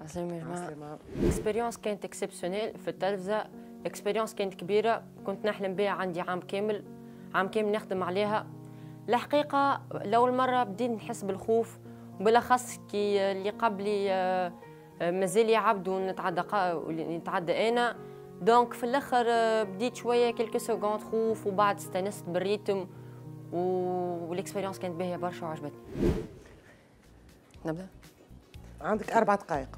عسلامة يا جماعة. اكسبيريونس كانت اكسبسيونيل في التلفزة، اكسبيريونس كانت كبيرة، كنت نحلم بها، عندي عام كامل نخدم عليها. الحقيقة لأول مرة بديت نحس بالخوف، وبالأخص كي اللي قبلي مازال يعبد ونتعدى أنا. دونك في الآخر بديت شوية كيلكو سكوند خوف، وبعد استانست بالريتم والاكسبيريونس كانت باهية برشا وعجبتني. نبدأ؟ عندك 4 دقائق.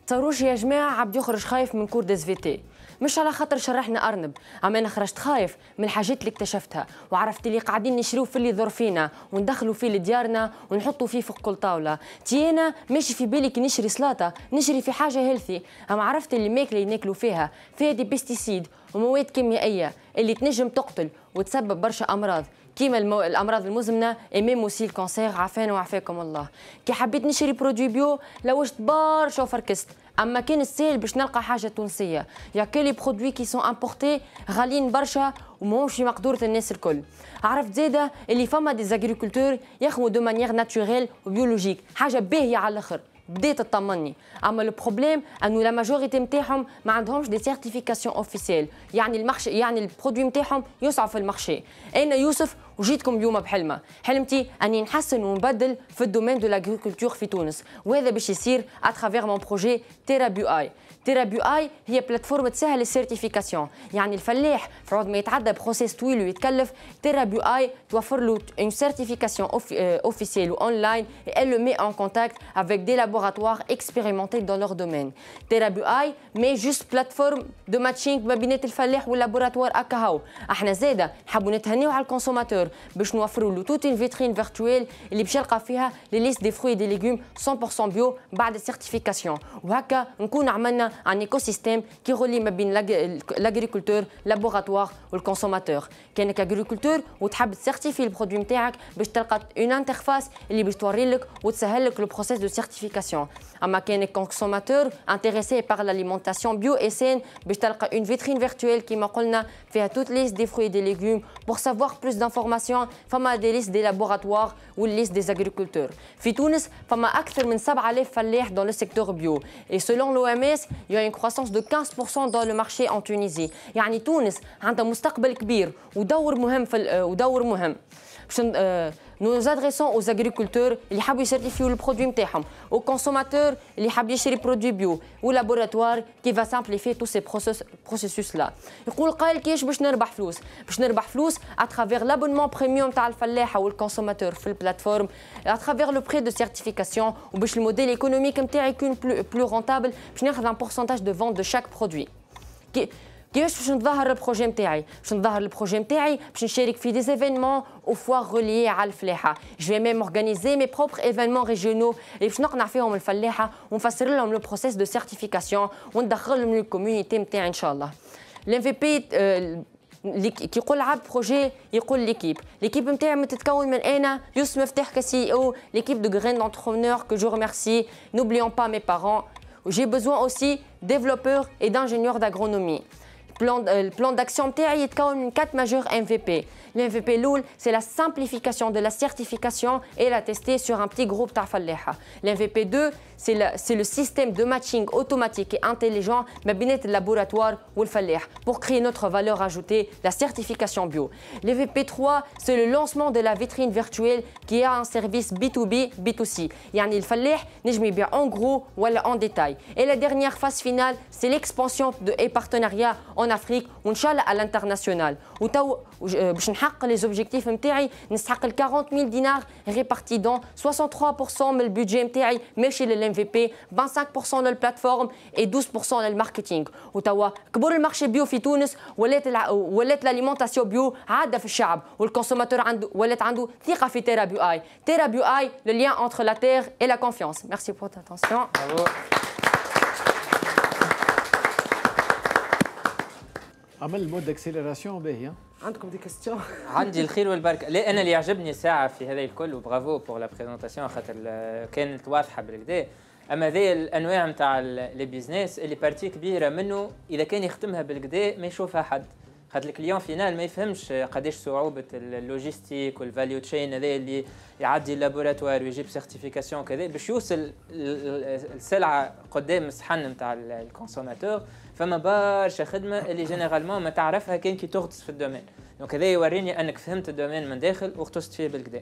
تصوروش يا جماعة عبد يخرج خايف من كور ديس في تي، مش على خاطر شرحنا أرنب، أما أنا خرجت خايف من الحاجات اللي اكتشفتها، وعرفت اللي قاعدين نشريو في اللي يضر فينا وندخلوا فيه لديارنا ونحطوا فيه فوق كل طاولة. أنا ماشي في بالي كي نشري سلطة نشري في حاجة هيلثي، أما عرفت اللي ماكلة اللي ناكلوا فيها دي بيستيسيد ومواد كيميائية اللي تنجم تقتل وتسبب برشا أمراض كيما الامراض المزمنه ايميم وسي الكونسير. عافانا وعافاكم الله. كي حبيت نشري برودوي بيو لوجت برشا وفركست، اما كان السهل باش نلقى حاجه تونسيه. يا كي لي برودوي كي سون امبورتي غاليين برشا وماهمش في مقدوره الناس الكل. عرفت زاده اللي فما دي زاغريكولتور يخدموا دو مانيير ناتوريل وبيولوجيك، حاجه باهيه على الاخر. بديت تطمني، اما البروبليم انه لا ماجوريتي نتاعهم ما عندهمش دي سيرتيفيكاسيون اوفيسيال، يعني المارشي يعني البرودوي نتاعهم يسعوا في المارشي. انا يوسف وجيتكم اليوم بحلمه، حلمتي اني نحسن ونبدل في الدومين دو لاغريكولتور في تونس، وهذا باش يصير اترافير مون بروجي تيرا بيو اي. تيرا بيو اي هي بلاتفورم تسهل السيرتيفيكاسيون، يعني الفلاح في عوض ما يتعدى بروسيس طويل ويتكلف، تيرا بيو اي توفر له اون سيرتيفيكاسيون اوفيسيال اونلاين et elle le met en contact avec des laboratoires expérimentés dans leur domaine. تيرا بيو اي مي جوست بلاتفورم دو ماتشينغ ما بين الفلاح واللابوراتوار اكاهو. احنا زاده نحبوا نتهنيو على الكونسوماتور باش نوفروا له توت ان فيترين فيرتويل اللي باش يلقى فيها لي ليست دي فروي دي ليغوم 100% بيو بعد السيرتيفيكاسيون، وهكا نكون عملنا ان ايكو سيستيم كي يغلي ما بين لاغريكولتور لابوراتوار والكونسوماتور. كانك اغريكولتور وتحب تسيرتيفي البرودوي نتاعك باش تلقى اون انترفاس اللي باش توري لك وتسهل لك لو بروسيس دو سيرتيفيكاسيون. اما كانك كونسوماتور انتريسي بار لاليمونتاسيون بيو اي سين باش تلقى اون فيترين فيرتويل كيما قلنا فيها توت ليست دي فروي دي ليغوم. بور سافوار بلوس دانفورماسيون فما دي ليست دي لابوراتوار والليست دي اغريكولتور. في تونس فما اكثر من 7000 فلاح dans le secteur bio et selon l'OMS il y a une croissance de 15% dans le marché en Tunisie. يعني تونس عندها مستقبل كبير ودور مهم Nous nous adressons aux agriculteurs اللي حابوا يسيرتيفيو البرودوي نتاعهم، aux consommateurs اللي حاب يشري برودوي بيو، واللابوراتوار كي va simplifier tous ces processus là. يقول قائل كيش باش نربح فلوس؟ باش نربح فلوس à travers l'abonnement premium تاع الفلاحه والكونسوماتور في البلاتفورم، à travers le prix de certification وباش الموديل ايكونوميك نتاعي يكون plus rentable باش ناخذ un pourcentage de vente de chaque produit. كيفاش باش نظهر البروجي نتاعي؟ باش نظهر البروجي نتاعي باش نشارك في دي ايفينمون او فوار ريليي على الفلاحه. جو في ميم اورغانيزي مي بروبر ايفينمون ريجيونو اللي باش نقنع فيهم الفلاحه ونفسر لهم لو بروسيس دو سيرتيفيكاسيون وندخلهم للكوميونيتي نتاعي ان شاء الله. الام في بي كي يقول عبد بروجي يقول ليكيب نتاعي متتكون من انا يوسف مفتاح كسي او ليكيب دو غرين دونتربرونور كو جو ريميرسي. N'oublions pas mes parents. J'ai besoin aussi développeurs et d'ingénieurs d'agronomie. Le plan d'action تاعي يتكون من 4 majeurs MVP. L'MVP الأول c'est la simplification de la certification et la tester sur un petit groupe تاع فلاحة. L'MVP 2 c'est le système de matching automatique et intelligent ما بين اللابوراتوار والفلاح pour créer notre valeur ajoutée, la certification bio. L'MVP 3 c'est le lancement de la vitrine virtuelle qui est un service B2B, B2C. يعني الفلاح نجم يبيع en gros ولا en détail. Et la dernière phase finale c'est l'expansion et partenariat en Afrique وإن شاء الله à l'international. وتو باش نحقق les objectifs نتاعي نستحق ال 40 000 دينار répartis dans 63% من البودجي نتاعي ماشي للMVP، 25% للبلاتفورم et 12% للماركتينغ. وتوا كبر المارشي بيو في تونس ولات الاليمونتاسيون بيو عاده في الشعب والكونسوماتور عنده ثقه في تيرا بيو اي. تيرا بيو اي le lien entre la terre et la confiance. Merci pour votre attention. عمل المود داكسيليراسيون باهي. عندكم دي كيستيون؟ عندي الخير والبركه. لا انا اللي يعجبني ساعه في هذا الكل وبرافو بور لا بريزونطاسيون خاطر كانت واضحه بالكدا. اما هذه الانواع نتاع لي بيزنس اللي بارتي كبيره منه اذا كان يختمها بالكدا ما يشوفها حد. خاطر الكليون فينال ما يفهمش قداش صعوبه اللوجيستيك والفاليو تشين هذا اللي يعدي اللابوراتوار ويجيب سيرتيفيكاسيون كذا باش يوصل السلعه قدام الصحن نتاع الكونسوماتور. فما برشا خدمه اللي جينيرالمون ما تعرفها كان كي تغطس في الدومين. دونك هذا يوريني انك فهمت الدومين من داخل وغطست فيه بالكدا.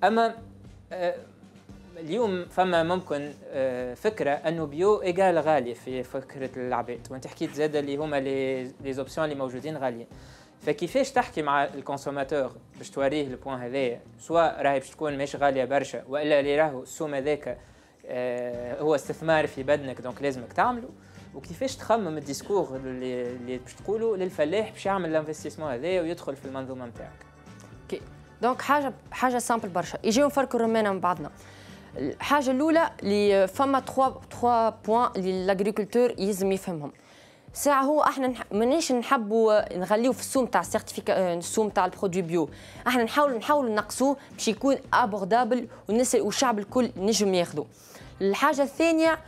اما اليوم فما ممكن فكره انه بيو ايجال غالي في فكره العباد، وانت حكيت زاد اللي هما لي زوبسيون اللي موجودين غاليين. فكيفاش تحكي مع الكونسوماتور باش توريه البوان هذايا، سواء راهي باش تكون مش غاليه برشا والا اللي راهو السوم هذاك هو استثمار في بدنك دونك لازمك تعمله، وكيفاش تخمم الديسكور اللي باش تقوله للفلاح باش يعمل الانفستيسمون هذايا ويدخل في المنظومه نتاعك. اوكي دونك حاجه سامبل برشا، يجيو نفركوا الرمانه من بعضنا. الحاجه الاولى اللي فما 3 بوان اللي الاغريكولتور يلزم يفهمهم. ساعه هو احنا مانيش نحبوا نغليو في السوم تاع السوم تاع البرودوي بيو، احنا نحاولوا نقصوه باش يكون ابوردابل والناس والشعب الكل نجم ياخذوا. الحاجه الثانيه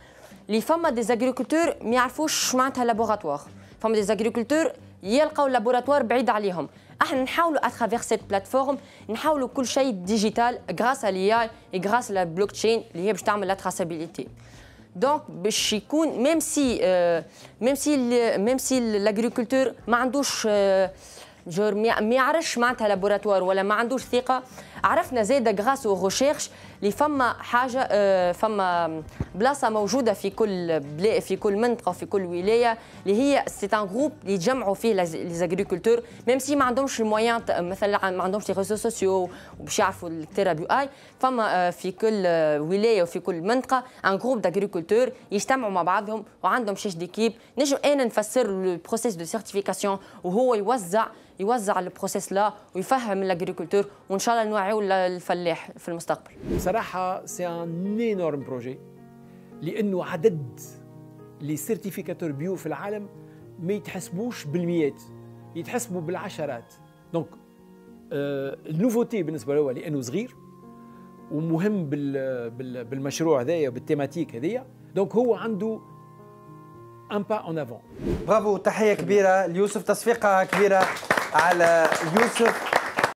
اللي فما دي زاغريكولتور ما يعرفوش معناتها لابوراتوار، فما دي زاغريكولتور يلقاو اللابوراتوار بعيد عليهم. احنا نحاولوا اترافير سيت بلاتفورم نحاولوا كل شيء ديجيتال غراس على الاي اي غراس على البلوك تشين اللي هي باش تعمل لا تراسابيليتي. دونك باش يكون ميم سي الاغريكولتور ما عندوش ما يعرفش معناتها لابوراتوار ولا ما عندوش ثقه، عرفنا زاده غراس او ريشيرش اللي فما حاجه فما بلاصه موجوده في كل منطقه وفي كل ولايه اللي هي سي ان جروب اللي يجمعوا فيه لي زاغريكولتور ميم سي ما عندهمش المويان مثلا ما عندهمش لي ريزو سوسيو وباش يعرفوا التيرا بي اي. فما في كل ولايه وفي كل منطقه ان جروب داغريكولتور يجتمعوا مع بعضهم وعندهم شيش ديكيب. نجم انا نفسر البروسيس دو سيرتيفيكاسيون وهو يوزع البروسيس لا ويفهم الاغريكولتور وان شاء الله نوعيو الفلاح في المستقبل. بصراحه سي ان انورم بروجي لانه عدد لي سيرتيفيكاتور بيو في العالم ما يتحسبوش بالمئات، يتحسبوا بالعشرات. دونك النوفوتي بالنسبه له لانه صغير ومهم بالمشروع هذايا بالتيماتيك هذيا، دونك هو عنده ان با اون افون. برافو، تحيه كبيره ليوسف، تصفيقه كبيره على يوسف.